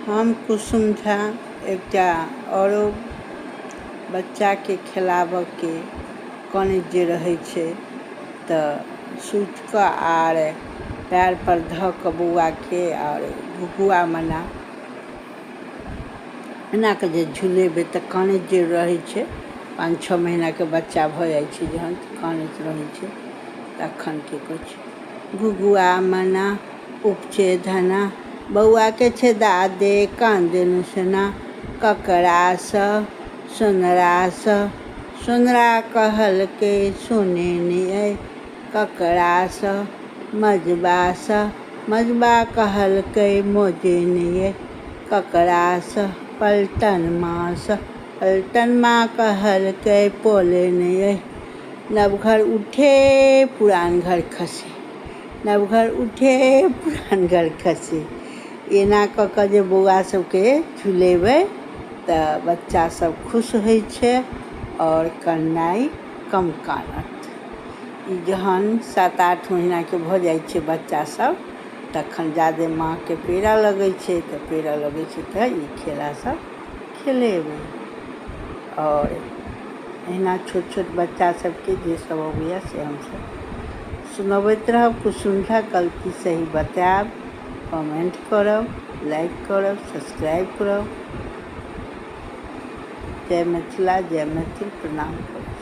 हम कुसुम झा एकटा औरो बच्चा के खिलाबऽ के कने जे रहै छै तऽ सूत कऽ आर पैर पर धऽ कऽ बौआ के और घुघुआ मना एना कऽ जे झुलेबै तऽ कानैत जे रहै छै 5-6 महीना के बच्चा भऽ जाइ छै जहन कानैत रहै छै तखन की कहै छै घुघुआ मना उपचे धना बौआ के छेदा दे कांदन सना ककरासँ सोनरासँ सोनरा कहलकै सुने ने ककरासँ मजबासँ मजबा कहलकै मोजे ने ककरासँ पलटन माँ कहलकै पोले ने नवघर उठे पुरान घर खसे नवघर उठे पुरान घर खसे एना कऽ कऽ जे बौआ सबके झुलेबै तऽ बच्चा सब खुश होइ छै और कननाइ कम कानत। ई जहन 7-8 महीना के भऽ जाइ छै बच्चा सब तखन जादे माँ के पेड़ा लगै छै तऽ पेड़ा लगै छै तऽ ई खेला सब खेलेबै और एहिना छोट छोट बच्चा सबके जे सब अबैया से हमसब सुनबैत रहब। कुसुम झा गलती सही बतायब, कमेंट करब, लाइक करब, सब्सक्राइब करब। जय मिथिला, जय मैथिल, प्रणाम करब।